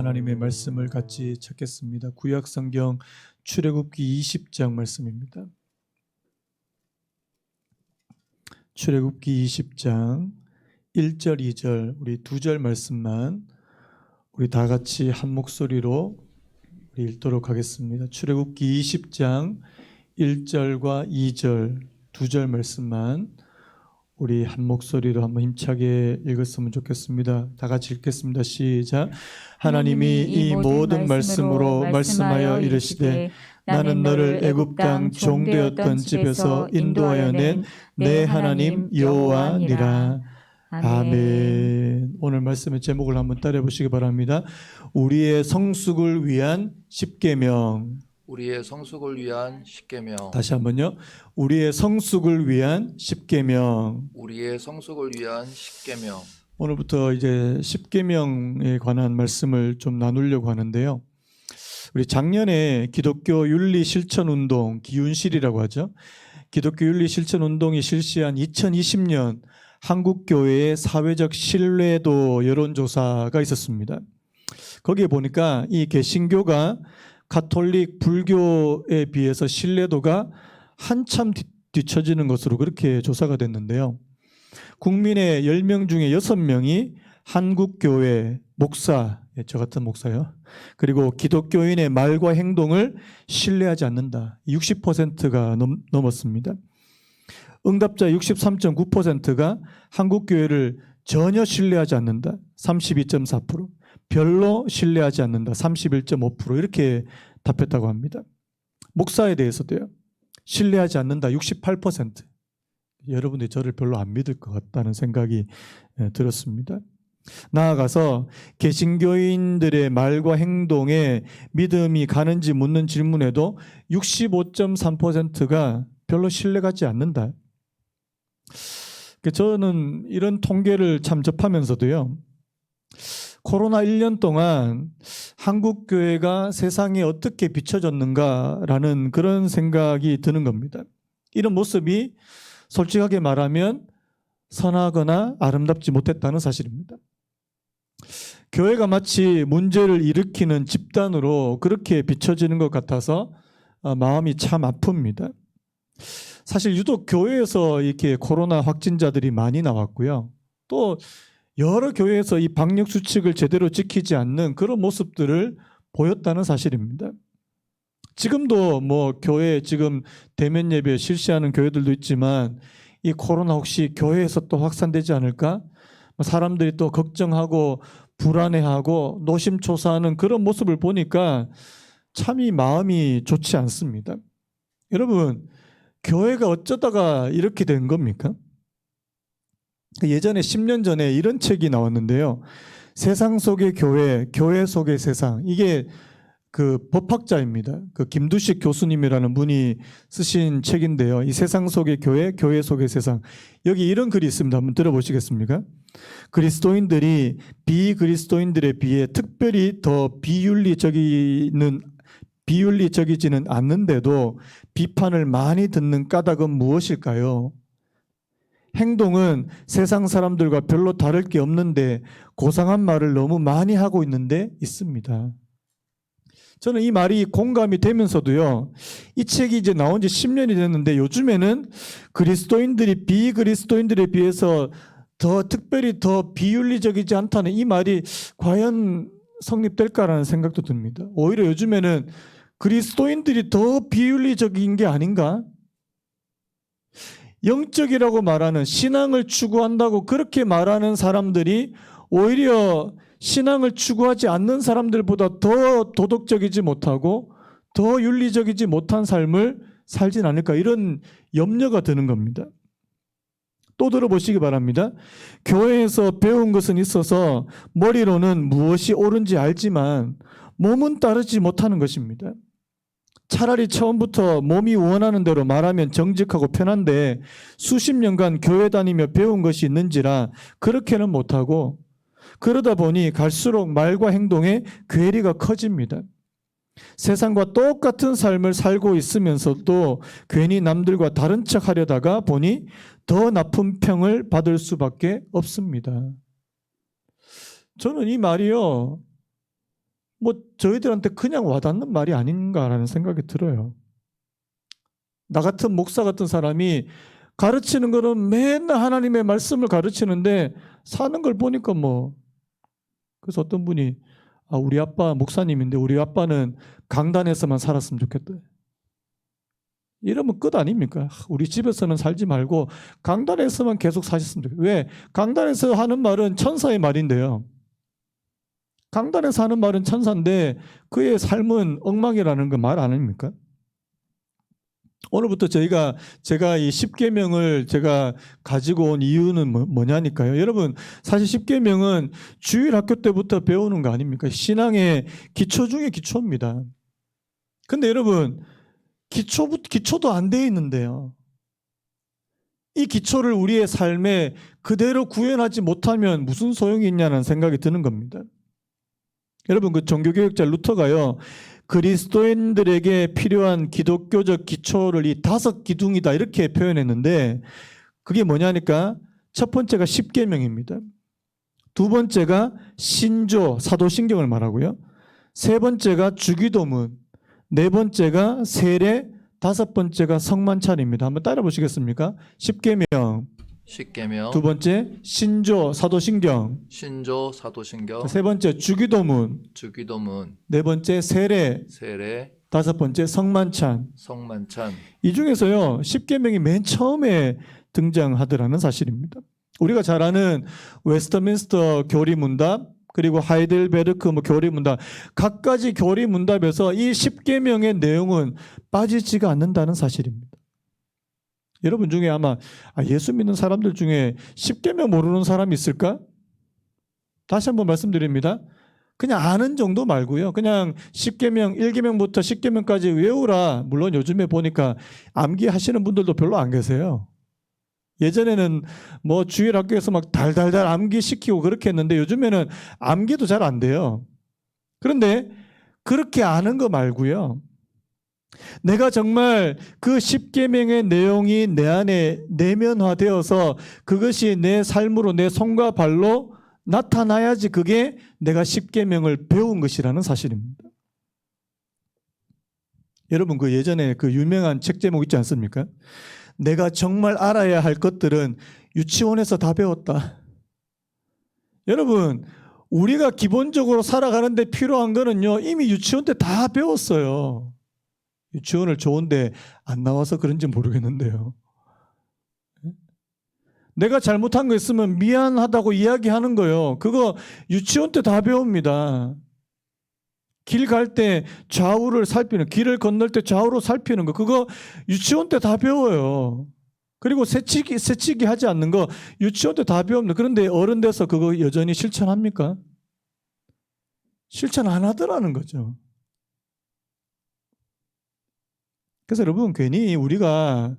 하나님의 말씀을 같이 찾겠습니다. 구약 성경 출애굽기 20장 말씀입니다. 출애굽기 20장 1절 2절 우리 두 절 말씀만 우리 다 같이 한 목소리로 우리 읽도록 하겠습니다. 출애굽기 20장 1절과 2절 두 절 말씀만 우리 한 목소리로 한번 힘차게 읽었으면 좋겠습니다. 다 같이 읽겠습니다. 시작. 하나님이 이 모든 말씀으로 말씀하여 이르시되 나는 너를 애굽 땅 종되었던 집에서 인도하여 낸 내 하나님 여호와니라. 아멘. 오늘 말씀의 제목을 한번 따라해 보시기 바랍니다. 우리의 성숙을 위한 십계명. 우리의 성숙을 위한 십계명. 다시 한번요. 우리의 성숙을 위한 십계명. 우리의 성숙을 위한 십계명. 오늘부터 이제 십계명에 관한 말씀을 좀 나누려고 하는데요. 우리 작년에 기독교 윤리 실천 운동, 기윤실이라고 하죠. 기독교 윤리 실천 운동이 실시한 2020년 한국교회의 사회적 신뢰도 여론조사가 있었습니다. 거기에 보니까 이 개신교가 가톨릭 불교에 비해서 신뢰도가 한참 뒤처지는 것으로 그렇게 조사가 됐는데요. 국민의 10명 중에 6명이 한국교회 목사, 저 같은 목사요. 그리고 기독교인의 말과 행동을 신뢰하지 않는다. 60%가 넘었습니다. 응답자 63.9%가 한국교회를 전혀 신뢰하지 않는다. 32.4%. 별로 신뢰하지 않는다. 31.5% 이렇게 답했다고 합니다. 목사에 대해서도요. 신뢰하지 않는다. 68%. 여러분들이 저를 별로 안 믿을 것 같다는 생각이 들었습니다. 나아가서 개신교인들의 말과 행동에 믿음이 가는지 묻는 질문에도 65.3%가 별로 신뢰하지 않는다. 저는 이런 통계를 참 접하면서도요. 코로나 1년 동안 한국교회가 세상에 어떻게 비춰졌는가라는 그런 생각이 드는 겁니다. 이런 모습이 솔직하게 말하면 선하거나 아름답지 못했다는 사실입니다. 교회가 마치 문제를 일으키는 집단으로 그렇게 비춰지는 것 같아서 마음이 참 아픕니다. 사실 유독 교회에서 이렇게 코로나 확진자들이 많이 나왔고요. 또 여러 교회에서 이 방역 수칙을 제대로 지키지 않는 그런 모습들을 보였다는 사실입니다. 지금도 교회 지금 대면 예배 실시하는 교회들도 있지만 이 코로나 혹시 교회에서 또 확산되지 않을까? 사람들이 또 걱정하고 불안해하고 노심초사하는 그런 모습을 보니까 참 이 마음이 좋지 않습니다. 여러분, 교회가 어쩌다가 이렇게 된 겁니까? 예전에 10년 전에 이런 책이 나왔는데요. 세상 속의 교회, 교회 속의 세상. 이게 그 법학자입니다. 그 김두식 교수님이라는 분이 쓰신 책인데요. 이 세상 속의 교회, 교회 속의 세상. 여기 이런 글이 있습니다. 한번 들어보시겠습니까? 그리스도인들이 비그리스도인들에 비해 특별히 더 비윤리적이지는 않는데도 비판을 많이 듣는 까닭은 무엇일까요? 행동은 세상 사람들과 별로 다를 게 없는데 고상한 말을 너무 많이 하고 있습니다. 저는 이 말이 공감이 되면서도요. 이 책이 이제 나온 지 10년이 됐는데 요즘에는 그리스도인들이 비그리스도인들에 비해서 특별히 더 비윤리적이지 않다는 이 말이 과연 성립될까라는 생각도 듭니다. 오히려 요즘에는 그리스도인들이 더 비윤리적인 게 아닌가? 영적이라고 말하는 신앙을 추구한다고 그렇게 말하는 사람들이 오히려 신앙을 추구하지 않는 사람들보다 더 도덕적이지 못하고 더 윤리적이지 못한 삶을 살진 않을까 이런 염려가 드는 겁니다. 또 들어보시기 바랍니다. 교회에서 배운 것은 있어서 머리로는 무엇이 옳은지 알지만 몸은 따르지 못하는 것입니다. 차라리 처음부터 몸이 원하는 대로 말하면 정직하고 편한데 수십 년간 교회 다니며 배운 것이 있는지라 그렇게는 못하고 그러다 보니 갈수록 말과 행동에 괴리가 커집니다. 세상과 똑같은 삶을 살고 있으면서도 괜히 남들과 다른 척 하려다가 보니 더 나쁜 평을 받을 수밖에 없습니다. 저는 이 말이요. 뭐 저희들한테 그냥 와닿는 말이 아닌가라는 생각이 들어요. 나 같은 목사 같은 사람이 가르치는 거는 맨날 하나님의 말씀을 가르치는데 사는 걸 보니까 뭐, 그래서 어떤 분이 우리 아빠 목사님인데 우리 아빠는 강단에서만 살았으면 좋겠다. 이러면 끝 아닙니까? 우리 집에서는 살지 말고 강단에서만 계속 사셨으면 좋겠다. 왜? 강단에서 하는 말은 천사의 말인데요. 강단에서 하는 말은 천사인데 그의 삶은 엉망이라는 거 말 아닙니까? 오늘부터 제가 이 십계명을 제가 가지고 온 이유는 뭐냐니까요. 여러분, 사실 십계명은 주일 학교 때부터 배우는 거 아닙니까? 신앙의 기초 중에 기초입니다. 근데 여러분, 기초도 안 돼 있는데요. 이 기초를 우리의 삶에 그대로 구현하지 못하면 무슨 소용이 있냐는 생각이 드는 겁니다. 여러분, 그 종교개혁자 루터가요, 그리스도인들에게 필요한 기독교적 기초를 이 5기둥이다 이렇게 표현했는데 그게 뭐냐니까 첫 번째가 십계명입니다. 두 번째가 신조, 사도신경을 말하고요. 세 번째가 주기도문, 네 번째가 세례, 다섯 번째가 성만찬입니다. 한번 따라 보시겠습니까? 십계명, 십계명, 두 번째 신조, 사도신경, 신조, 사도신경, 세 번째 주기도문, 주기도문, 네 번째 세례, 세례, 다섯 번째 성만찬. 성만찬. 이 중에서요, 십계명이 맨 처음에 등장하더라는 사실입니다. 우리가 잘 아는 웨스트민스터 교리문답, 그리고 하이델베르크 교리문답, 각가지 교리문답에서 이 십계명의 내용은 빠지지가 않는다는 사실입니다. 여러분 중에 아마 예수 믿는 사람들 중에 십계명 모르는 사람이 있을까? 다시 한번 말씀드립니다. 그냥 아는 정도 말고요. 그냥 십계명 1계명부터 10계명까지 외우라. 물론 요즘에 보니까 암기하시는 분들도 별로 안 계세요. 예전에는 뭐 주일 학교에서 막 달달달 암기시키고 그렇게 했는데 요즘에는 암기도 잘 안 돼요. 그런데 그렇게 아는 거 말고요. 내가 정말 그 십계명의 내용이 내 안에 내면화되어서 그것이 내 삶으로 내 손과 발로 나타나야지 그게 내가 십계명을 배운 것이라는 사실입니다. 여러분 그 예전에 그 유명한 책 제목 있지 않습니까? 내가 정말 알아야 할 것들은 유치원에서 다 배웠다. 여러분 우리가 기본적으로 살아가는데 필요한 거는요 이미 유치원 때 다 배웠어요. 유치원을 좋은데 안 나와서 그런지 모르겠는데요. 내가 잘못한 거 있으면 미안하다고 이야기하는 거요. 그거 유치원 때 다 배웁니다. 길 갈 때 좌우를 살피는, 길을 건널 때 좌우로 살피는 거, 그거 유치원 때 다 배워요. 그리고 새치기 하지 않는 거 유치원 때 다 배웁니다. 그런데 어른 돼서 그거 여전히 실천합니까? 실천 안 하더라는 거죠. 그래서 여러분 괜히 우리가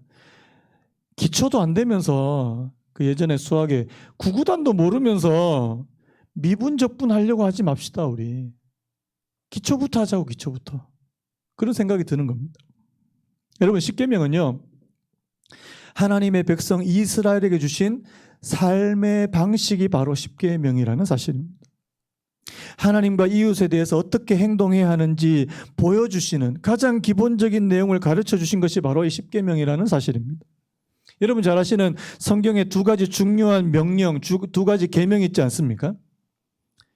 기초도 안 되면서 그 예전에 수학에 구구단도 모르면서 미분적분 하려고 하지 맙시다. 우리 기초부터 하자고. 기초부터. 그런 생각이 드는 겁니다. 여러분 십계명은요 하나님의 백성 이스라엘에게 주신 삶의 방식이 바로 십계명이라는 사실입니다. 하나님과 이웃에 대해서 어떻게 행동해야 하는지 보여주시는 가장 기본적인 내용을 가르쳐 주신 것이 바로 이 십계명이라는 사실입니다. 여러분 잘 아시는 성경에 두 가지 중요한 명령, 두 가지 계명이 있지 않습니까?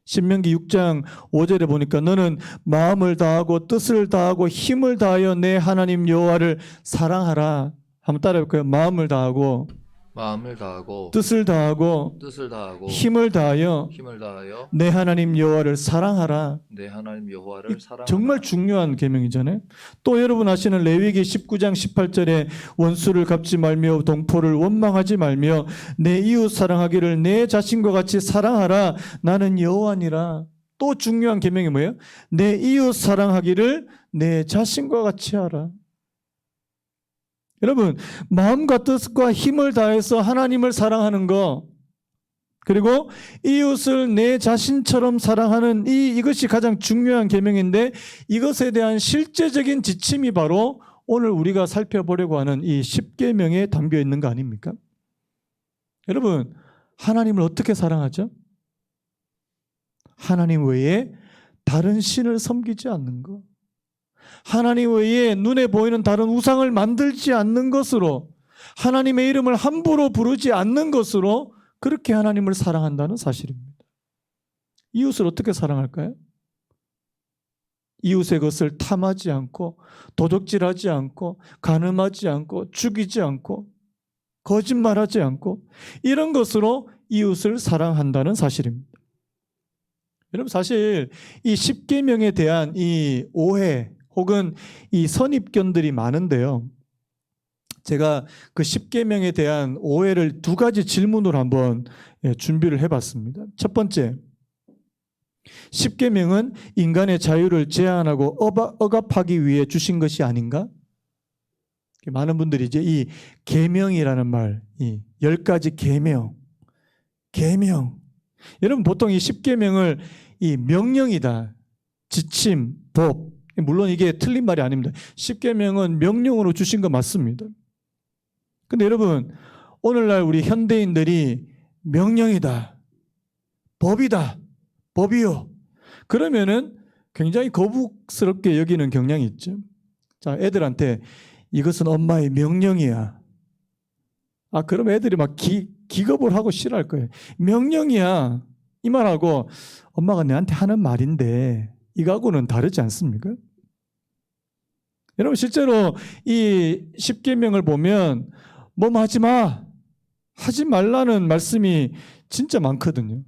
신명기 6장 5절에 보니까 너는 마음을 다하고 뜻을 다하고 힘을 다하여 내 하나님 여호와를 사랑하라. 한번 따라해볼까요? 마음을 다하고 뜻을 다하고 힘을 다하여 내 하나님 여호와를 사랑하라. 정말 중요한 계명이잖아요. 또 여러분 아시는 레위기 19장 18절에 원수를 갚지 말며 동포를 원망하지 말며 내 이웃 사랑하기를 내 자신과 같이 사랑하라. 나는 여호와니라. 또 중요한 계명이 뭐예요? 내 이웃 사랑하기를 내 자신과 같이 하라. 여러분 마음과 뜻과 힘을 다해서 하나님을 사랑하는 거, 그리고 이웃을 내 자신처럼 사랑하는 이것이 가장 중요한 계명인데 이것에 대한 실제적인 지침이 바로 오늘 우리가 살펴보려고 하는 이 십계명에 담겨 있는 거 아닙니까? 여러분 하나님을 어떻게 사랑하죠? 하나님 외에 다른 신을 섬기지 않는 것, 하나님 외에 눈에 보이는 다른 우상을 만들지 않는 것으로, 하나님의 이름을 함부로 부르지 않는 것으로 그렇게 하나님을 사랑한다는 사실입니다. 이웃을 어떻게 사랑할까요? 이웃의 것을 탐하지 않고, 도적질하지 않고, 간음하지 않고, 죽이지 않고, 거짓말하지 않고, 이런 것으로 이웃을 사랑한다는 사실입니다. 여러분, 사실 이 십계명에 대한 이 오해 혹은 이 선입견들이 많은데요, 제가 그 십계명에 대한 오해를 두 가지 질문으로 한번 준비를 해봤습니다. 첫 번째, 십계명은 인간의 자유를 제한하고 억압하기 위해 주신 것이 아닌가? 많은 분들이 이제 이 계명이라는 말, 이 10가지 계명. 여러분, 보통 이 십계명을 이 명령이다, 지침, 법, 물론 이게 틀린 말이 아닙니다. 십계명은 명령으로 주신 거 맞습니다. 근데 여러분, 오늘날 우리 현대인들이 명령이다, 법이다, 법이요, 그러면은 굉장히 거북스럽게 여기는 경향이 있죠. 자, 애들한테 이것은 엄마의 명령이야. 그럼 애들이 막 기겁을 하고 싫어할 거예요. 명령이야, 이 말하고 엄마가 내한테 하는 말인데 이거하고는 다르지 않습니까? 여러분, 실제로 이 십계명을 보면 하지 마, 하지 말라는 말씀이 진짜 많거든요.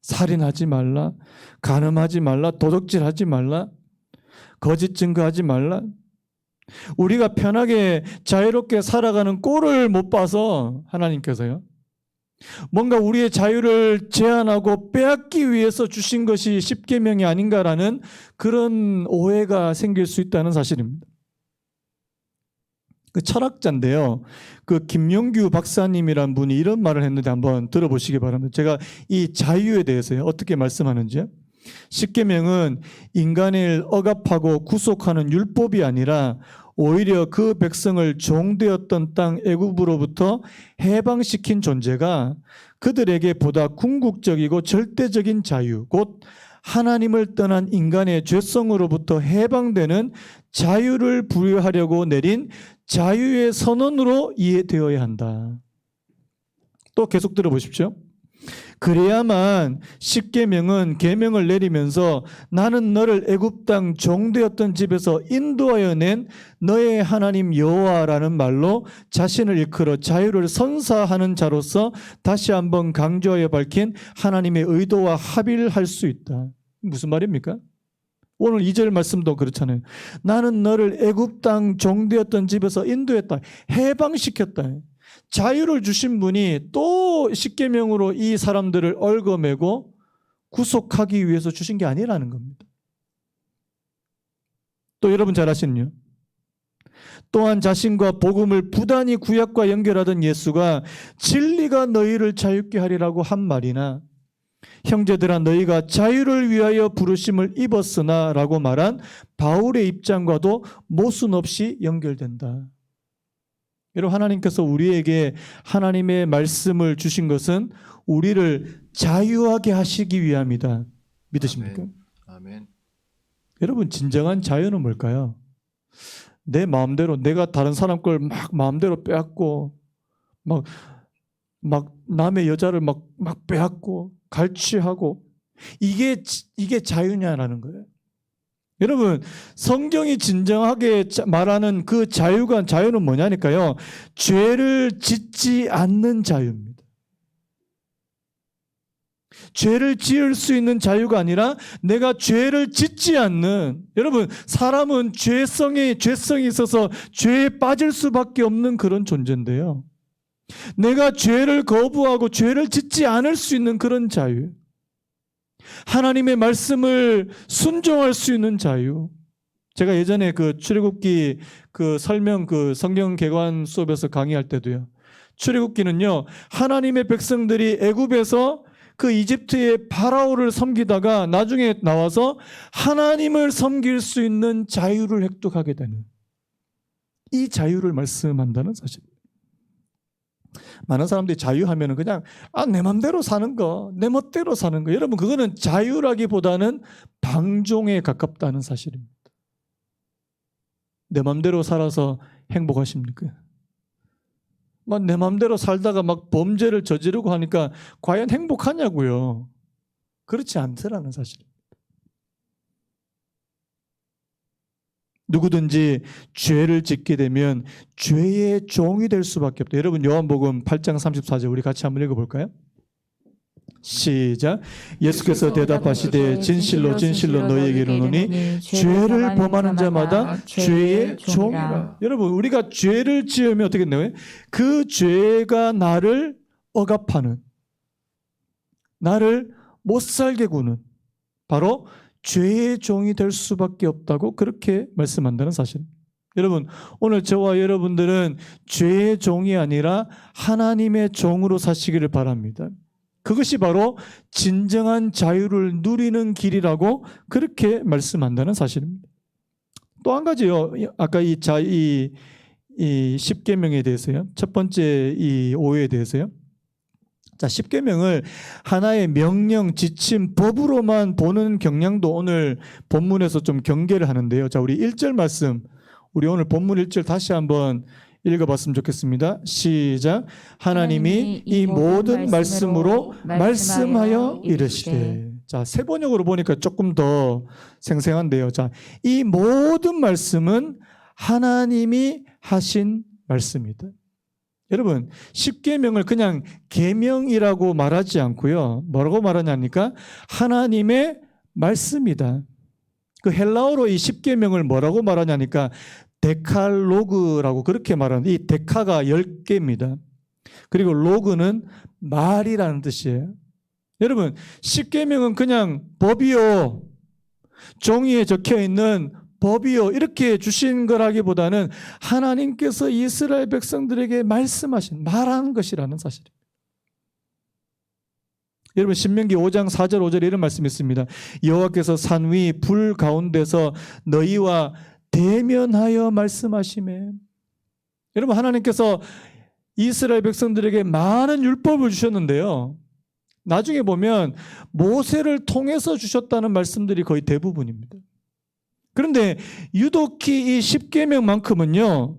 살인하지 말라, 간음하지 말라, 도둑질하지 말라, 거짓 증거하지 말라. 우리가 편하게 자유롭게 살아가는 꼴을 못 봐서 하나님께서요, 뭔가 우리의 자유를 제한하고 빼앗기 위해서 주신 것이 십계명이 아닌가라는 그런 오해가 생길 수 있다는 사실입니다. 그 철학자인데요, 그 김용규 박사님이란 분이 이런 말을 했는데 한번 들어보시기 바랍니다. 제가 이 자유에 대해서요, 어떻게 말씀하는지요. 십계명은 인간을 억압하고 구속하는 율법이 아니라 오히려 그 백성을 종되었던 땅 애굽으로부터 해방시킨 존재가 그들에게 보다 궁극적이고 절대적인 자유, 곧 하나님을 떠난 인간의 죄성으로부터 해방되는 자유를 부여하려고 내린 자유의 선언으로 이해되어야 한다. 또 계속 들어보십시오. 그래야만 십계명은 계명을 내리면서 나는 너를 애굽 땅 종되었던 집에서 인도하여 낸 너의 하나님 여호와라는 말로 자신을 일컬어 자유를 선사하는 자로서 다시 한번 강조하여 밝힌 하나님의 의도와 합의를 할 수 있다. 무슨 말입니까? 오늘 2절 말씀도 그렇잖아요. 나는 너를 애굽 땅 종되었던 집에서 인도했다, 해방시켰다. 자유를 주신 분이 또 십계명으로 이 사람들을 얽어매고 구속하기 위해서 주신 게 아니라는 겁니다. 또 여러분 잘 아시는요, 또한 자신과 복음을 부단히 구약과 연결하던 예수가 진리가 너희를 자유케 하리라고 한 말이나 형제들아 너희가 자유를 위하여 부르심을 입었으나 라고 말한 바울의 입장과도 모순 없이 연결된다. 여러분, 하나님께서 우리에게 하나님의 말씀을 주신 것은 우리를 자유하게 하시기 위함이다. 믿으십니까? 아멘. 여러분, 진정한 자유는 뭘까요? 내 마음대로, 내가 다른 사람 걸 막 마음대로 빼앗고 막 남의 여자를 막 빼앗고 갈취하고, 이게 자유냐라는 거예요. 여러분, 성경이 진정하게 말하는 그 자유는 뭐냐니까요, 죄를 짓지 않는 자유입니다. 죄를 지을 수 있는 자유가 아니라 내가 죄를 짓지 않는, 여러분, 사람은 죄성이 있어서 죄에 빠질 수밖에 없는 그런 존재인데요, 내가 죄를 거부하고 죄를 짓지 않을 수 있는 그런 자유, 하나님의 말씀을 순종할 수 있는 자유. 제가 예전에 그 출애굽기 그 설명, 그 성경 개관 수업에서 강의할 때도요, 출애굽기는요, 하나님의 백성들이 애굽에서 그 이집트의 파라오를 섬기다가 나중에 나와서 하나님을 섬길 수 있는 자유를 획득하게 되는 이 자유를 말씀한다는 사실입니다. 많은 사람들이 자유하면은 그냥 내 맘대로 사는 거, 내 멋대로 사는 거. 여러분 그거는 자유라기보다는 방종에 가깝다는 사실입니다. 내 맘대로 살아서 행복하십니까? 막 내 맘대로 살다가 막 범죄를 저지르고 하니까 과연 행복하냐고요. 그렇지 않더라는 사실입니다. 누구든지 죄를 짓게 되면 죄의 종이 될 수밖에 없다. 여러분 요한복음 8장 34절 우리 같이 한번 읽어볼까요? 시작. 예수께서 대답하시되 진실로 진실로 너희에게 이르노니 죄를 범하는 자마다 죄의 종이라. 여러분 우리가 죄를 지으면 어떻게 된다고요? 그 죄가 나를 억압하는, 나를 못 살게 구는 바로 죄의 종이 될 수밖에 없다고 그렇게 말씀한다는 사실입니다. 여러분 오늘 저와 여러분들은 죄의 종이 아니라 하나님의 종으로 사시기를 바랍니다. 그것이 바로 진정한 자유를 누리는 길이라고 그렇게 말씀한다는 사실입니다. 또 한 가지요. 아까 이 10계명에 대해서요. 첫 번째 이 오해에 대해서요. 자, 10계명을 하나의 명령, 지침, 법으로만 보는 경향도 오늘 본문에서 좀 경계를 하는데요. 자, 우리 1절 말씀, 우리 오늘 본문 1절 다시 한번 읽어봤으면 좋겠습니다. 시작. 하나님이 이 모든 말씀으로 말씀하여 이르시되. 자, 세 번역으로 보니까 조금 더 생생한데요. 자, 이 모든 말씀은 하나님이 하신 말씀이다. 여러분 10계명을 그냥 계명이라고 말하지 않고요. 뭐라고 말하냐니까 하나님의 말씀이다. 그 헬라어로 이 10계명을 뭐라고 말하냐니까 데칼로그라고 그렇게 말하는데 이 데카가 10개입니다. 그리고 로그는 말이라는 뜻이에요. 여러분 10계명은 그냥 법이요, 종이에 적혀있는 법이요 이렇게 주신 거라기보다는 하나님께서 이스라엘 백성들에게 말씀하신, 말한 것이라는 사실입니다. 여러분 신명기 5장 4절 5절에 이런 말씀이 있습니다. 여호와께서 산 위 불 가운데서 너희와 대면하여 말씀하시매. 여러분 하나님께서 이스라엘 백성들에게 많은 율법을 주셨는데요. 나중에 보면 모세를 통해서 주셨다는 말씀들이 거의 대부분입니다. 그런데 유독히 이 10계명만큼은요.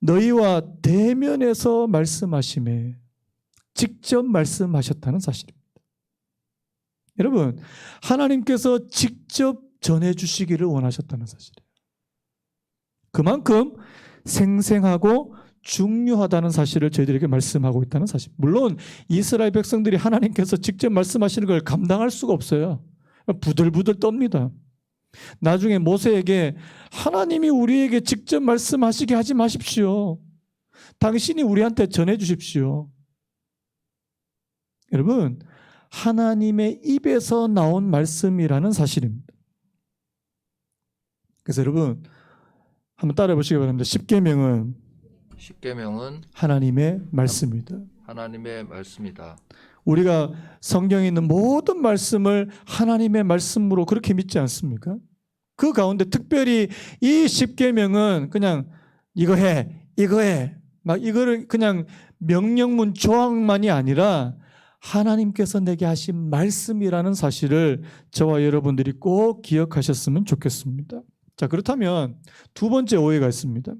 너희와 대면해서 말씀하시매. 직접 말씀하셨다는 사실입니다. 여러분 하나님께서 직접 전해주시기를 원하셨다는 사실이에요. 그만큼 생생하고 중요하다는 사실을 저희들에게 말씀하고 있다는 사실. 물론 이스라엘 백성들이 하나님께서 직접 말씀하시는 걸 감당할 수가 없어요. 부들부들 떱니다. 나중에 모세에게 하나님이 우리에게 직접 말씀하시게 하지 마십시오. 당신이 우리한테 전해 주십시오. 여러분 하나님의 입에서 나온 말씀이라는 사실입니다. 그래서 여러분 한번 따라해 보시기 바랍니다. 10계명은 하나님의 말씀이다. 하나님의 말씀이다. 우리가 성경에 있는 모든 말씀을 하나님의 말씀으로 그렇게 믿지 않습니까? 그 가운데 특별히 이 10계명은 그냥 이거 해, 이거 해, 막 이거를 그냥 명령문 조항만이 아니라 하나님께서 내게 하신 말씀이라는 사실을 저와 여러분들이 꼭 기억하셨으면 좋겠습니다. 자, 그렇다면 두 번째 오해가 있습니다.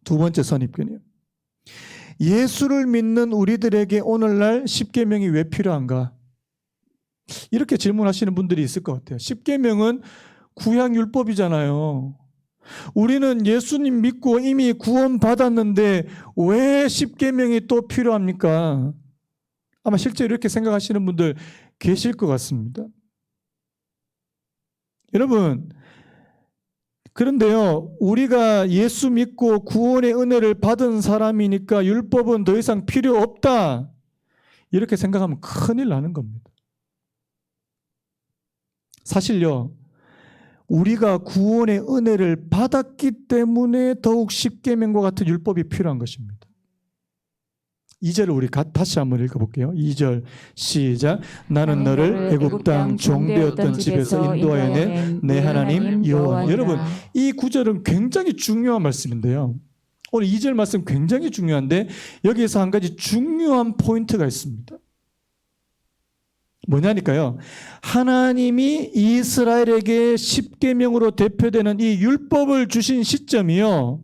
두 번째 선입견이에요. 예수를 믿는 우리들에게 오늘날 10계명이 왜 필요한가? 이렇게 질문하시는 분들이 있을 것 같아요. 10계명은 구약율법이잖아요. 우리는 예수님 믿고 이미 구원받았는데 왜 10계명이 또 필요합니까? 아마 실제로 이렇게 생각하시는 분들 계실 것 같습니다. 여러분, 그런데요, 우리가 예수 믿고 구원의 은혜를 받은 사람이니까 율법은 더 이상 필요 없다. 이렇게 생각하면 큰일 나는 겁니다. 사실요, 우리가 구원의 은혜를 받았기 때문에 더욱 10계명과 같은 율법이 필요한 것입니다. 2절을 우리 다시 한번 읽어볼게요. 2절 시작. 나는 너를 애굽 땅 종되었던 집에서 인도하여 낸 내 하나님 여호와. 여러분 이 구절은 굉장히 중요한 말씀인데요. 오늘 2절 말씀 굉장히 중요한데 여기에서 한 가지 중요한 포인트가 있습니다. 뭐냐니까요. 하나님이 이스라엘에게 십계명으로 대표되는 이 율법을 주신 시점이요.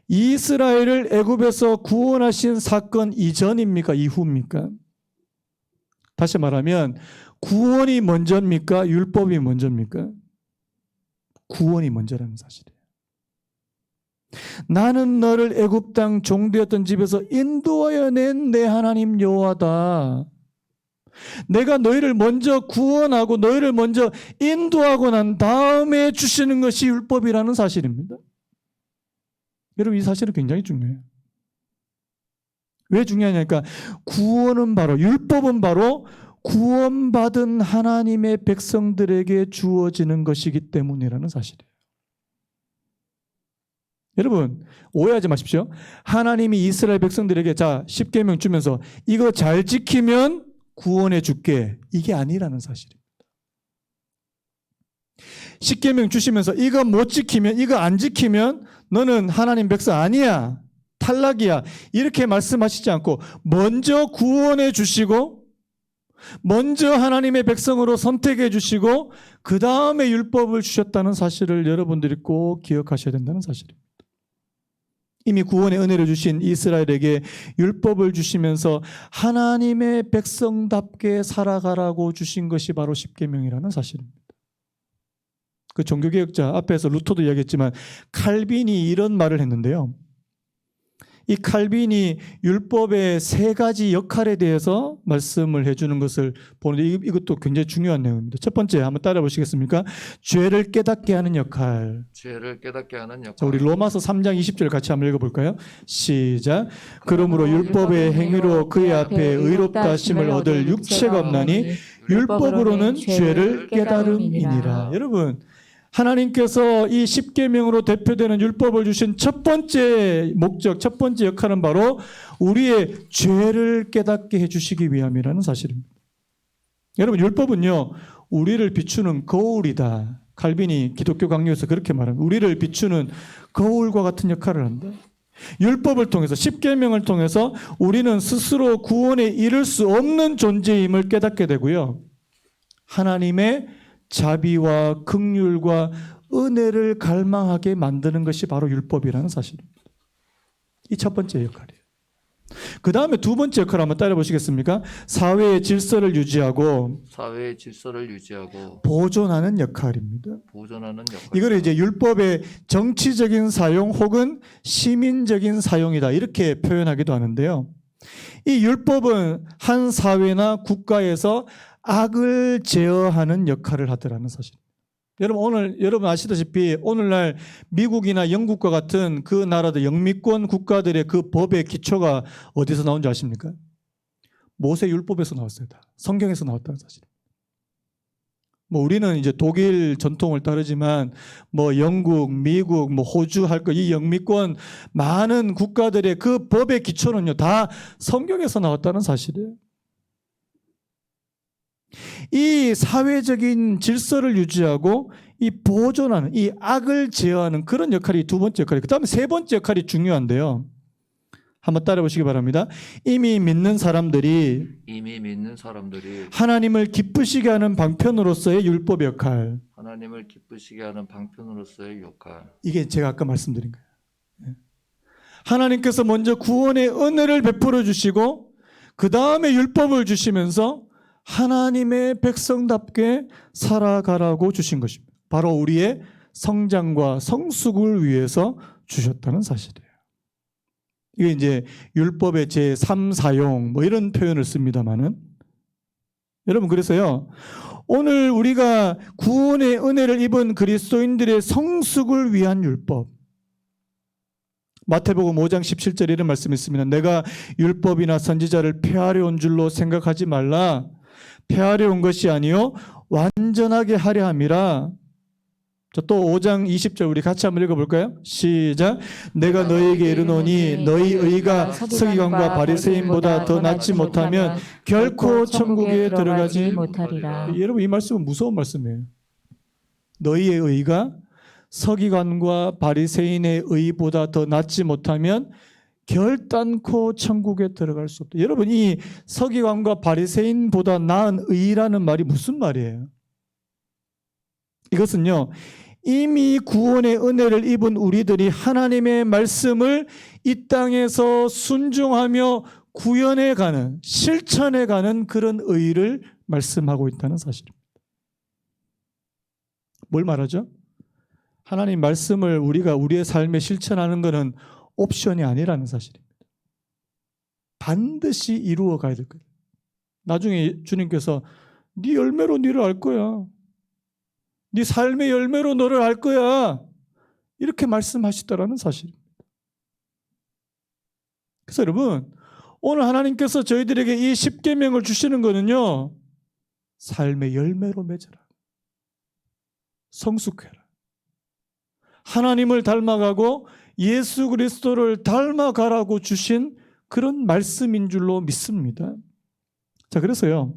이스라엘을 애굽에서 구원하신 사건 이전입니까? 이후입니까? 다시 말하면 구원이 먼저입니까? 율법이 먼저입니까? 구원이 먼저라는 사실이에요. 나는 너를 애굽 땅 종되었던 집에서 인도하여 낸 내 하나님 여호와다. 내가 너희를 먼저 구원하고 너희를 먼저 인도하고 난 다음에 주시는 것이 율법이라는 사실입니다. 여러분, 이 사실은 굉장히 중요해요. 왜 중요하냐니까 구원은 바로, 율법은 바로 구원받은 하나님의 백성들에게 주어지는 것이기 때문이라는 사실이에요. 여러분, 오해하지 마십시오. 하나님이 이스라엘 백성들에게 자, 십계명 주면서 이거 잘 지키면 구원해 줄게, 이게 아니라는 사실입니다. 십계명 주시면서 이거 못 지키면, 이거 안 지키면 너는 하나님 백성 아니야, 탈락이야, 이렇게 말씀하시지 않고 먼저 구원해 주시고 먼저 하나님의 백성으로 선택해 주시고 그 다음에 율법을 주셨다는 사실을 여러분들이 꼭 기억하셔야 된다는 사실입니다. 이미 구원의 은혜를 주신 이스라엘에게 율법을 주시면서 하나님의 백성답게 살아가라고 주신 것이 바로 십계명이라는 사실입니다. 그 종교개혁자 앞에서 루터도 이야기했지만 칼빈이 이런 말을 했는데요. 이 칼빈이 율법의 세 가지 역할에 대해서 말씀을 해주는 것을 보는데 이것도 굉장히 중요한 내용입니다. 첫 번째 한번 따라 보시겠습니까? 죄를 깨닫게 하는 역할. 죄를 깨닫게 하는 역할. 자, 우리 로마서 3장 20절 같이 한번 읽어볼까요? 시작. 그러므로 율법의 행위로 그의 앞에 의롭다 하심을 얻을 육체가 없나니 율법으로는 죄를 깨달음이니라. 여러분, 하나님께서 이 십계명으로 대표되는 율법을 주신 첫 번째 목적, 첫 번째 역할은 바로 우리의 죄를 깨닫게 해주시기 위함이라는 사실입니다. 여러분, 율법은요, 우리를 비추는 거울이다. 칼빈이 기독교 강요에서 그렇게 말합니다. 우리를 비추는 거울과 같은 역할을 한다. 율법을 통해서, 십계명을 통해서 우리는 스스로 구원에 이를 수 없는 존재임을 깨닫게 되고요. 하나님의 자비와 긍휼과 은혜를 갈망하게 만드는 것이 바로 율법이라는 사실입니다. 이 첫 번째 역할이에요. 그 다음에 두 번째 역할을 한번 따라 보시겠습니까? 사회의 질서를 유지하고 사회의 질서를 유지하고 보존하는 역할입니다. 보존하는 역할. 이걸 이제 율법의 정치적인 사용 혹은 시민적인 사용이다, 이렇게 표현하기도 하는데요. 이 율법은 한 사회나 국가에서 악을 제어하는 역할을 하더라는 사실. 여러분 아시다시피 오늘날 미국이나 영국과 같은 그 나라들, 영미권 국가들의 그 법의 기초가 어디서 나온 줄 아십니까? 모세 율법에서 나왔어요. 다. 성경에서 나왔다는 사실. 우리는 이제 독일 전통을 따르지만 영국, 미국, 호주 할 거, 이 영미권 많은 국가들의 그 법의 기초는요, 다 성경에서 나왔다는 사실이에요. 이 사회적인 질서를 유지하고 이 보존하는, 이 악을 제어하는 그런 역할이 두 번째 역할이에요. 그 다음에 세 번째 역할이 중요한데요. 한번 따라 보시기 바랍니다. 이미 믿는 사람들이 하나님을 기쁘시게 하는 방편으로서의 율법 역할. 하나님을 기쁘시게 하는 방편으로서의 역할. 이게 제가 아까 말씀드린 거예요. 하나님께서 먼저 구원의 은혜를 베풀어 주시고 그 다음에 율법을 주시면서 하나님의 백성답게 살아가라고 주신 것입니다. 바로 우리의 성장과 성숙을 위해서 주셨다는 사실이에요. 이게 이제 율법의 제3사용 이런 표현을 씁니다만은, 여러분, 그래서요, 오늘 우리가 구원의 은혜를 입은 그리스도인들의 성숙을 위한 율법, 마태복음 5장 17절 이런 말씀이 있습니다. 내가 율법이나 선지자를 폐하려 온 줄로 생각하지 말라. 폐하려 온 것이 아니요 완전하게 하려 함이라. 또 5장 20절 우리 같이 한번 읽어볼까요? 시작. 내가 너희에게 이르노니 너희 의가 서기관과 바리새인보다 더 낫지 못하면 결코 천국에 들어가지 못하리라. 여러분, 이 말씀은 무서운 말씀이에요. 너희의 의가 서기관과 바리새인의 의보다 더 낫지 못하면 결단코 천국에 들어갈 수 없다. 여러분, 이 서기관과 바리새인보다 나은 의라는 말이 무슨 말이에요? 이것은요, 이미 구원의 은혜를 입은 우리들이 하나님의 말씀을 이 땅에서 순종하며 구현해가는, 실천해가는 그런 의를 말씀하고 있다는 사실입니다. 뭘 말하죠? 하나님 말씀을 우리가 우리의 삶에 실천하는 것은 옵션이 아니라는 사실입니다. 반드시 이루어 가야 될 거예요. 나중에 주님께서 네 열매로 너를 알 거야. 네 삶의 열매로 너를 알 거야. 이렇게 말씀하시더라는 사실입니다. 그래서 여러분, 오늘 하나님께서 저희들에게 이 십계명을 주시는 거는요, 삶의 열매로 맺어라. 성숙해라. 하나님을 닮아가고 예수 그리스도를 닮아가라고 주신 그런 말씀인 줄로 믿습니다. 자, 그래서요,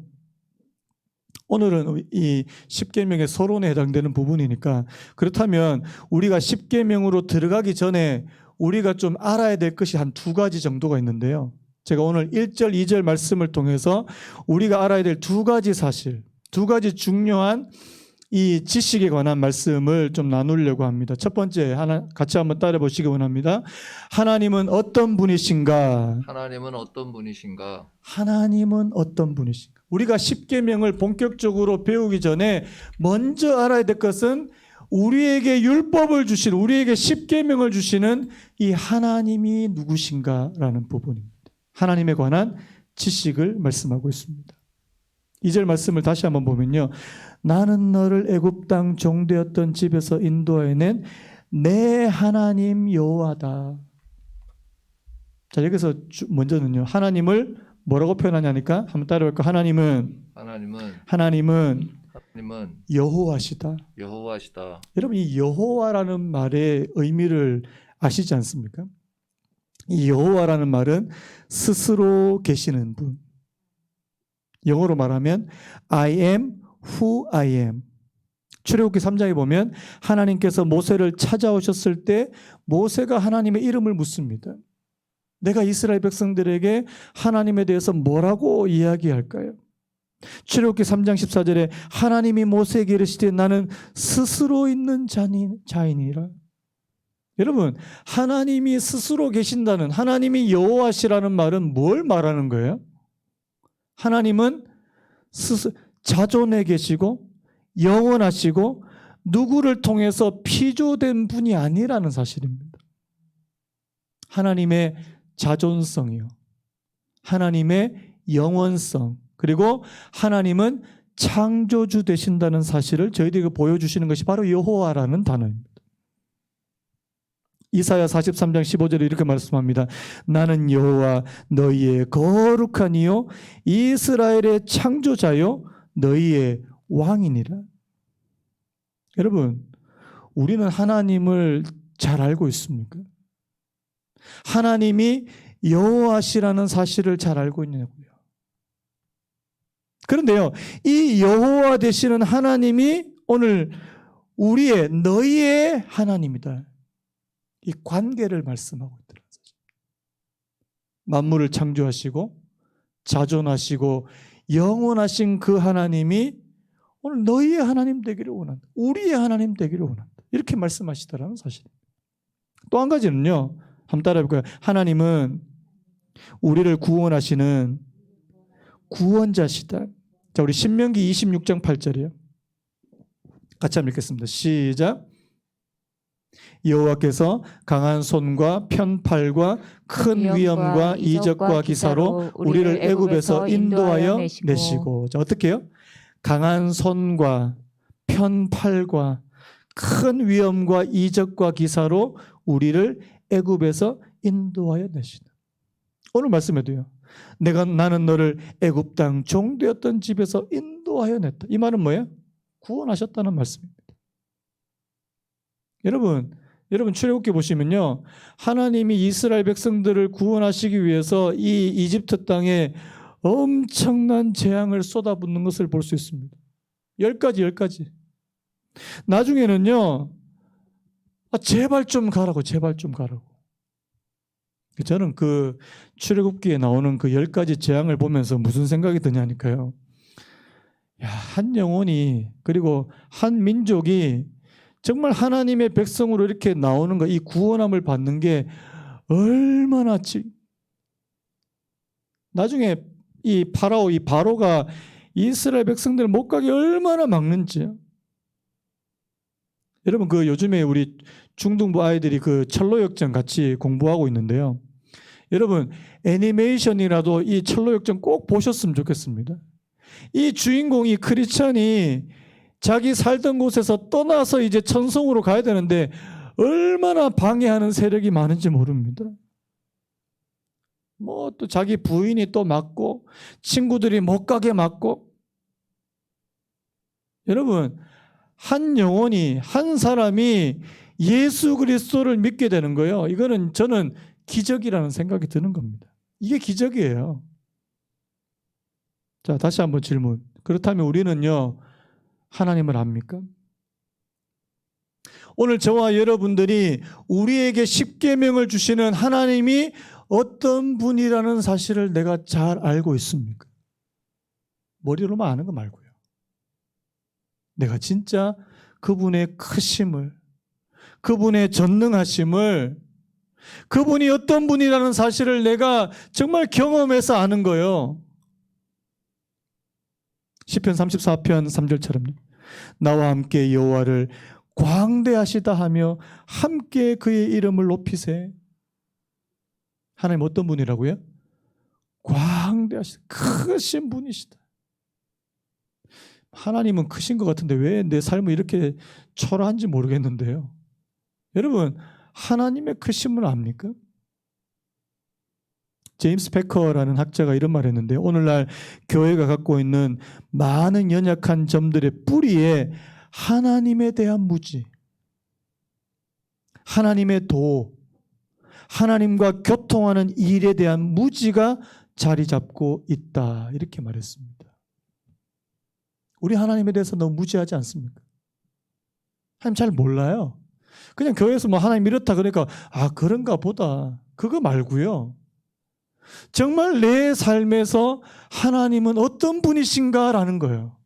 오늘은 이 십계명의 서론에 해당되는 부분이니까, 그렇다면 우리가 십계명으로 들어가기 전에 우리가 좀 알아야 될 것이 한 두 가지 정도가 있는데요. 제가 오늘 1절, 2절 말씀을 통해서 우리가 알아야 될 두 가지 사실, 두 가지 중요한 이 지식에 관한 말씀을 좀 나누려고 합니다. 첫 번째, 같이 한번 따라 보시기 원합니다. 하나님은 어떤 분이신가? 하나님은 어떤 분이신가? 하나님은 어떤 분이신가? 우리가 십계명을 본격적으로 배우기 전에 먼저 알아야 될 것은 우리에게 율법을 주신, 우리에게 십계명을 주시는 이 하나님이 누구신가라는 부분입니다. 하나님에 관한 지식을 말씀하고 있습니다. 2절 말씀을 다시 한번 보면요, 나는 너를 애굽 땅 종되었던 집에서 인도하여 낸 내 하나님 여호와다. 자, 여기서 먼저는요, 하나님을 뭐라고 표현하냐니까 한번 따라볼까요? 하나님은 여호와시다. 여호와시다. 여러분, 이 여호와라는 말의 의미를 아시지 않습니까? 이 여호와라는 말은 스스로 계시는 분. 영어로 말하면 I am who I am. 출애굽기 3장에 보면 하나님께서 모세를 찾아오셨을 때 모세가 하나님의 이름을 묻습니다. 내가 이스라엘 백성들에게 하나님에 대해서 뭐라고 이야기할까요? 출애굽기 3장 14절에 하나님이 모세에게 이르시되 나는 스스로 있는 자이니라. 여러분, 하나님이 스스로 계신다는, 하나님이 여호와시라는 말은 뭘 말하는 거예요? 하나님은 자존해 계시고 영원하시고 누구를 통해서 피조된 분이 아니라는 사실입니다. 하나님의 자존성이요, 하나님의 영원성, 그리고 하나님은 창조주 되신다는 사실을 저희들에게 보여주시는 것이 바로 여호와라는 단어입니다. 이사야 43장 15절에 이렇게 말씀합니다. 나는 여호와 너희의 거룩한 이요 이스라엘의 창조자요 너희의 왕이니라. 여러분, 우리는 하나님을 잘 알고 있습니까? 하나님이 여호와시라는 사실을 잘 알고 있냐고요. 그런데요, 이 여호와 되시는 하나님이 오늘 너희의 하나님이다, 이 관계를 말씀하고 있더라고요. 만물을 창조하시고 자존하시고 영원하신 그 하나님이 오늘 너희의 하나님 되기를 원한다, 우리의 하나님 되기를 원한다, 이렇게 말씀하시더라는 사실입니다. 또 한 가지는요, 한번 따라해볼까요? 하나님은 우리를 구원하시는 구원자시다. 자, 우리 신명기 26장 8절이요. 같이 한번 읽겠습니다. 시작. 여호와께서 강한 손과 편팔과 큰 위엄과 이적과 기사로 우리를 애굽에서 인도하여 내시고. 자, 어떻게 해요? 강한 손과 편팔과 큰 위엄과 이적과 기사로 우리를 애굽에서 인도하여 내시다. 오늘 말씀에도요, 나는 너를 애굽 땅 종되었던 집에서 인도하여 냈다. 이 말은 뭐예요? 구원하셨다는 말씀입니다. 여러분 출애굽기 보시면요, 하나님이 이스라엘 백성들을 구원하시기 위해서 이 이집트 땅에 엄청난 재앙을 쏟아붓는 것을 볼 수 있습니다. 10가지. 나중에는요, 제발 좀 가라고, 제발 좀 가라고. 저는 그 출애굽기에 나오는 그 10가지 재앙을 보면서 무슨 생각이 드냐니까요. 야, 한 영혼이, 그리고 한 민족이 정말 하나님의 백성으로 이렇게 나오는 거, 이 구원함을 받는 게 얼마나 나중에 이 바로가 이스라엘 백성들 못 가게 얼마나 막는지요. 여러분, 그 요즘에 우리 중등부 아이들이 그 철로역전 같이 공부하고 있는데요. 여러분, 애니메이션이라도 이 철로역전 꼭 보셨으면 좋겠습니다. 이 주인공이 크리스찬이 자기 살던 곳에서 떠나서 이제 천성으로 가야 되는데 얼마나 방해하는 세력이 많은지 모릅니다. 뭐 또 자기 부인이 또 막고 친구들이 못 가게 막고. 여러분, 한 영혼이, 한 사람이 예수 그리스도를 믿게 되는 거예요. 이거는 저는 기적이라는 생각이 드는 겁니다. 이게 기적이에요. 자, 다시 한번 질문. 그렇다면 우리는요, 하나님을 압니까? 오늘 저와 여러분들이 우리에게 십계명을 주시는 하나님이 어떤 분이라는 사실을 내가 잘 알고 있습니까? 머리로만 아는 거 말고요. 내가 진짜 그분의 크심을, 그분의 전능하심을, 그분이 어떤 분이라는 사실을 내가 정말 경험해서 아는 거예요. 시편 34편 3절처럼요. 나와 함께 여호와를 광대하시다 하며 함께 그의 이름을 높이세. 하나님 어떤 분이라고요? 광대하시다. 크신 분이시다. 하나님은 크신 것 같은데 왜 내 삶을 이렇게 초라한지 모르겠는데요. 여러분, 하나님의 크심을 압니까? 제임스 패커라는 학자가 이런 말을 했는데, 오늘날 교회가 갖고 있는 많은 연약한 점들의 뿌리에 하나님에 대한 무지, 하나님의 도, 하나님과 교통하는 일에 대한 무지가 자리 잡고 있다, 이렇게 말했습니다. 우리 하나님에 대해서 너무 무지하지 않습니까? 하나님 잘 몰라요. 그냥 교회에서 뭐 하나님 이렇다 그러니까 그런가 보다, 그거 말고요. 정말 내 삶에서 하나님은 어떤 분이신가라는 거예요.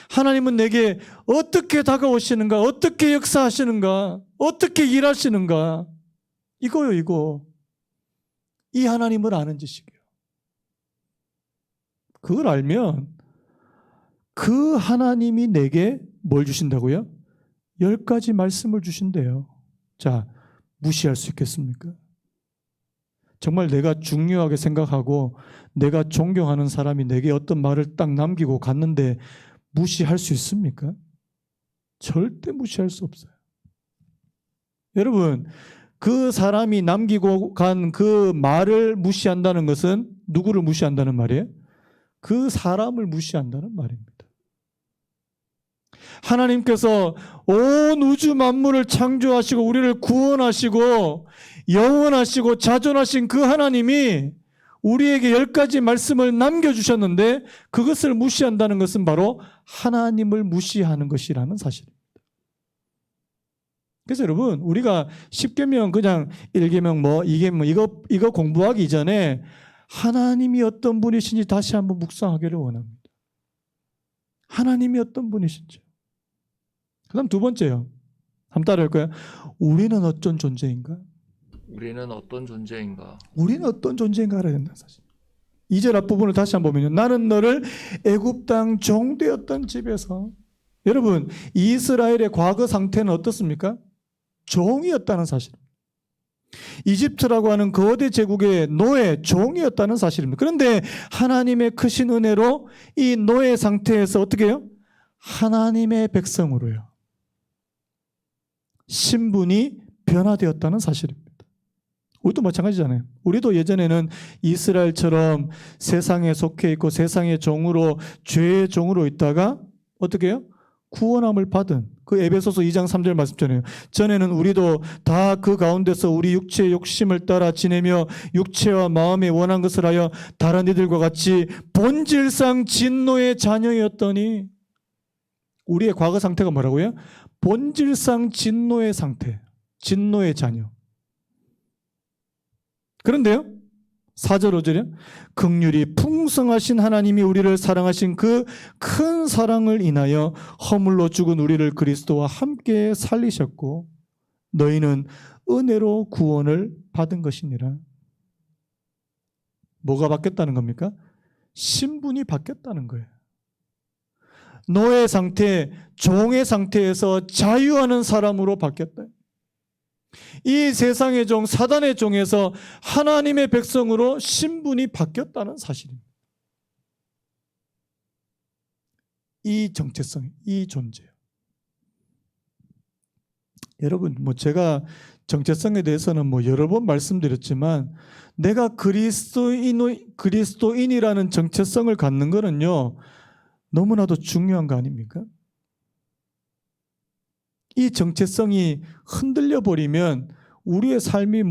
하나님은 내게 어떻게 다가오시는가, 어떻게 역사하시는가, 어떻게 일하시는가, 이거요, 이거. 이 하나님을 아는 지식이에요. 그걸 알면 그 하나님이 내게 뭘 주신다고요? 10가지 말씀을 주신대요. 자, 무시할 수 있겠습니까? 정말 내가 중요하게 생각하고 내가 존경하는 사람이 내게 어떤 말을 딱 남기고 갔는데 무시할 수 있습니까? 절대 무시할 수 없어요. 여러분, 그 사람이 남기고 간 그 말을 무시한다는 것은 누구를 무시한다는 말이에요? 그 사람을 무시한다는 말입니다. 하나님께서 온 우주 만물을 창조하시고 우리를 구원하시고 영원하시고 자존하신 그 하나님이 우리에게 10가지 말씀을 남겨주셨는데 그것을 무시한다는 것은 바로 하나님을 무시하는 것이라는 사실입니다. 그래서 여러분, 우리가 10계명 그냥 1계명 2계명 이거 공부하기 전에 하나님이 어떤 분이신지 다시 한번 묵상하기를 원합니다. 하나님이 어떤 분이신지. 그 다음 두 번째요. 한번 따라할 거예요. 우리는 어떤 존재인가? 우리는 어떤 존재인가? 우리는 어떤 존재인가 알아야 된다, 사실. 2절 앞부분을 다시 한번 보면요. 나는 너를 애굽 땅 종되었던 집에서. 여러분, 이스라엘의 과거 상태는 어떻습니까? 종이었다는 사실입니다. 이집트라고 하는 거대 제국의 노예, 종이었다는 사실입니다. 그런데 하나님의 크신 은혜로 이 노예 상태에서 어떻게 해요? 하나님의 백성으로요. 신분이 변화되었다는 사실입니다. 우리도 마찬가지잖아요. 우리도 예전에는 이스라엘처럼 세상에 속해 있고 세상의 종으로, 죄의 종으로 있다가 어떻게 해요? 구원함을 받은 그 에베소서 2장 3절 말씀처럼 전에는 우리도 다 그 가운데서 우리 육체의 욕심을 따라 지내며 육체와 마음에 원한 것을 하여 다른 이들과 같이 본질상 진노의 자녀였더니 우리의 과거 상태가 뭐라고요? 본질상 진노의 상태, 진노의 자녀. 그런데요, 4절 5절에 긍휼이 풍성하신 하나님이 우리를 사랑하신 그 큰 사랑을 인하여 허물로 죽은 우리를 그리스도와 함께 살리셨고 너희는 은혜로 구원을 받은 것이니라. 뭐가 바뀌었다는 겁니까? 신분이 바뀌었다는 거예요. 노예 상태, 종의 상태에서 자유하는 사람으로 바뀌었다. 이 세상의 종, 사단의 종에서 하나님의 백성으로 신분이 바뀌었다는 사실입니다. 이 정체성, 이 존재. 여러분, 제가 정체성에 대해서는 여러 번 말씀드렸지만 내가 그리스도인이라는 정체성을 갖는 거는요, 너무나도 중요한 거 아닙니까? 이 정체성이 흔들려 버리면 우리의 삶이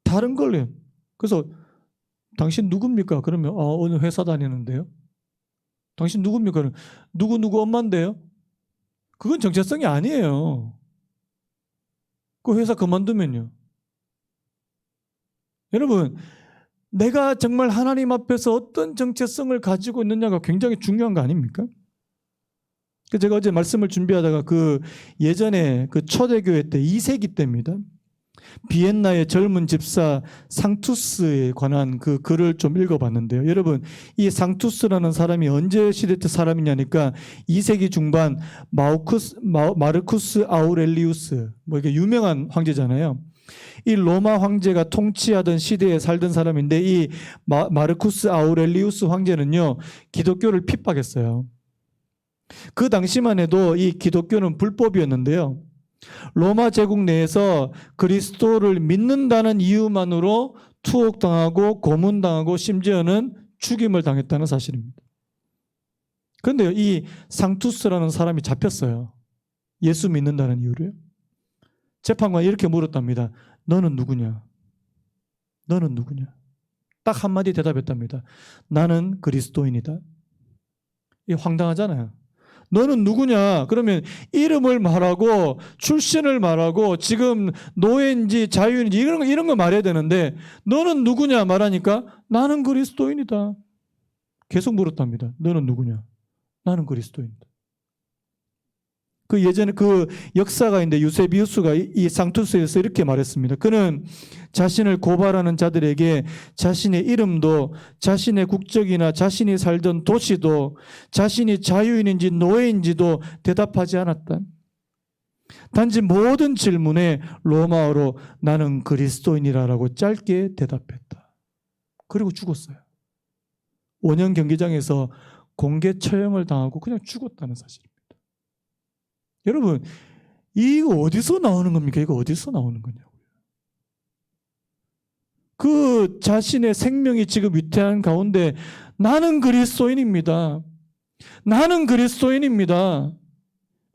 다른 걸로. 그래서 당신 누굽니까? 그러면 오늘 회사 다니는데요. 당신 누굽니까? 누구 엄마인데요. 그건 정체성이 아니에요. 그 회사 그만두면요. 여러분, 내가 정말 하나님 앞에서 어떤 정체성을 가지고 있느냐가 굉장히 중요한 거 아닙니까? 제가 어제 말씀을 준비하다가 예전에 초대교회 때 2세기 때입니다. 비엔나의 젊은 집사 상투스에 관한 글을 좀 읽어봤는데요. 여러분, 이 상투스라는 사람이 언제 시대 때 사람이냐니까 2세기 중반 마르쿠스 아우렐리우스, 이게 유명한 황제잖아요. 이 로마 황제가 통치하던 시대에 살던 사람인데 이 마르쿠스 아우렐리우스 황제는요, 기독교를 핍박했어요. 그 당시만 해도 이 기독교는 불법이었는데요. 로마 제국 내에서 그리스도를 믿는다는 이유만으로 투옥당하고 고문당하고 심지어는 죽임을 당했다는 사실입니다. 그런데 이 상투스라는 사람이 잡혔어요. 예수 믿는다는 이유로요. 재판관이 이렇게 물었답니다. 너는 누구냐? 너는 누구냐? 딱 한마디 대답했답니다. 나는 그리스도인이다. 이게 황당하잖아요. 너는 누구냐? 그러면 이름을 말하고 출신을 말하고 지금 노예인지 자유인지 이런 거 말해야 되는데 너는 누구냐 말하니까 나는 그리스도인이다. 계속 물었답니다. 너는 누구냐? 나는 그리스도인이다. 예전에 역사가 있는데 유세비우스가 이 상투스에서 이렇게 말했습니다. 그는 자신을 고발하는 자들에게 자신의 이름도 자신의 국적이나 자신이 살던 도시도 자신이 자유인인지 노예인지도 대답하지 않았다. 단지 모든 질문에 로마어로 나는 그리스도인이라고 짧게 대답했다. 그리고 죽었어요. 원형 경기장에서 공개 처형을 당하고 그냥 죽었다는 사실입니다. 여러분, 이거 어디서 나오는 겁니까? 이거 어디서 나오는 거냐고요. 자신의 생명이 지금 위태한 가운데 나는 그리스도인입니다. 나는 그리스도인입니다.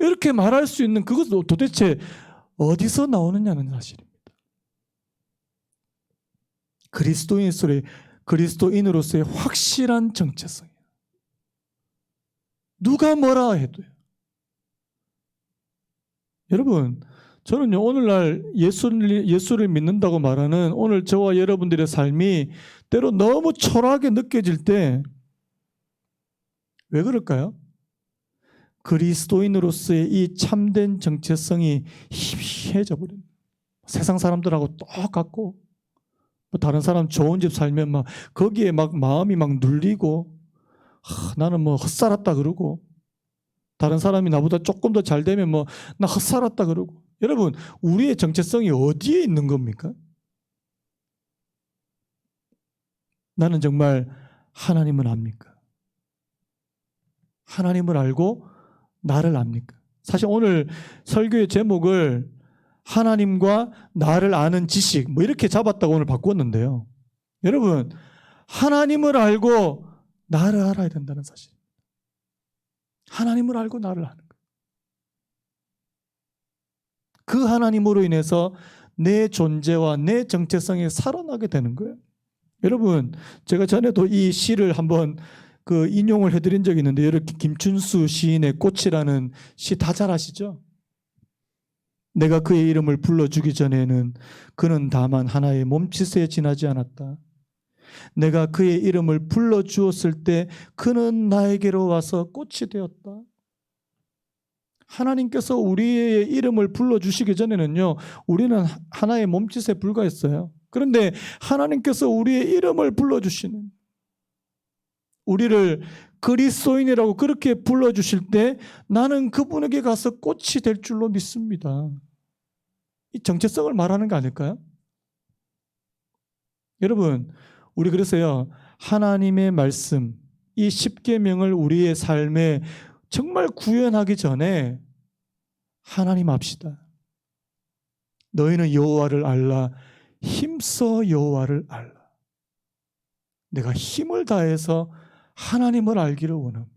이렇게 말할 수 있는 그것도 도대체 어디서 나오느냐는 사실입니다. 그리스도인으로서의 확실한 정체성이에요. 누가 뭐라 해도요. 여러분, 저는요, 오늘날 예수를 믿는다고 말하는 오늘 저와 여러분들의 삶이 때로 너무 초라하게 느껴질 때 왜 그럴까요? 그리스도인으로서의 이 참된 정체성이 희미해져 버립니다. 세상 사람들하고 똑같고 다른 사람 좋은 집 살면 거기에 마음이 눌리고 나는 헛살았다 그러고 다른 사람이 나보다 조금 더 잘 되면 나 헛살았다 그러고. 여러분, 우리의 정체성이 어디에 있는 겁니까? 나는 정말 하나님을 압니까? 하나님을 알고 나를 압니까? 사실 오늘 설교의 제목을 하나님과 나를 아는 지식 이렇게 잡았다고 오늘 바꿨는데요. 여러분, 하나님을 알고 나를 알아야 된다는 사실. 하나님을 알고 나를 아는 거예요. 그 하나님으로 인해서 내 존재와 내 정체성이 살아나게 되는 거예요. 여러분, 제가 전에도 이 시를 한번 그 인용을 해드린 적이 있는데 이렇게 김춘수 시인의 꽃이라는 시 다 잘 아시죠? 내가 그의 이름을 불러주기 전에는 그는 다만 하나의 몸짓에 지나지 않았다. 내가 그의 이름을 불러주었을 때 그는 나에게로 와서 꽃이 되었다. 하나님께서 우리의 이름을 불러주시기 전에는요, 우리는 하나의 몸짓에 불과했어요. 그런데 하나님께서 우리의 이름을 불러주시는, 우리를 그리스도인이라고 그렇게 불러주실 때 나는 그분에게 가서 꽃이 될 줄로 믿습니다. 이 정체성을 말하는 거 아닐까요? 여러분, 우리 그래서요, 하나님의 말씀, 이 십계명을 우리의 삶에 정말 구현하기 전에 하나님 합시다. 너희는 여호와를 알라. 힘써 여호와를 알라. 내가 힘을 다해서 하나님을 알기를 원합니다.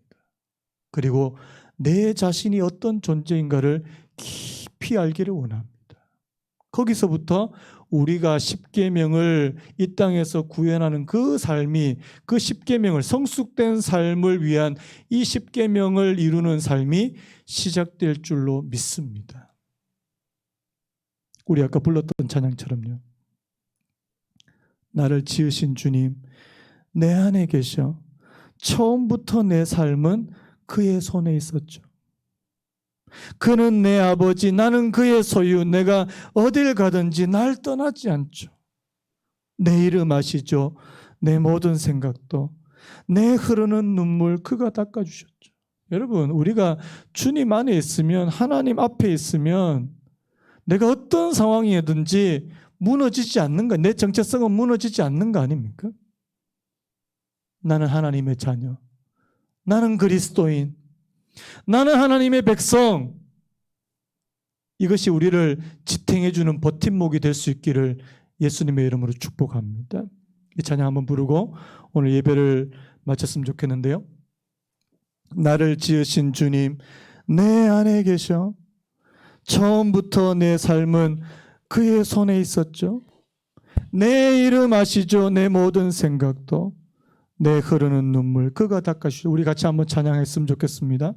그리고 내 자신이 어떤 존재인가를 깊이 알기를 원합니다. 거기서부터 우리가 십계명을 이 땅에서 구현하는 그 삶이, 그 십계명을, 성숙된 삶을 위한 이 십계명을 이루는 삶이 시작될 줄로 믿습니다. 우리 아까 불렀던 찬양처럼요. 나를 지으신 주님, 내 안에 계셔. 처음부터 내 삶은 그의 손에 있었죠. 그는 내 아버지, 나는 그의 소유. 내가 어딜 가든지 날 떠나지 않죠. 내 이름 아시죠? 내 모든 생각도, 내 흐르는 눈물 그가 닦아주셨죠. 여러분, 우리가 주님 안에 있으면, 하나님 앞에 있으면 내가 어떤 상황이든지 무너지지 않는 거, 내 정체성은 무너지지 않는 거 아닙니까? 나는 하나님의 자녀, 나는 그리스도인, 나는 하나님의 백성. 이것이 우리를 지탱해 주는 버팀목이 될 수 있기를 예수님의 이름으로 축복합니다. 이 찬양 한번 부르고 오늘 예배를 마쳤으면 좋겠는데요. 나를 지으신 주님, 내 안에 계셔. 처음부터 내 삶은 그의 손에 있었죠. 내 이름 아시죠? 내 모든 생각도, 내 흐르는 눈물 그가 닦아주시죠. 우리 같이 한번 찬양했으면 좋겠습니다.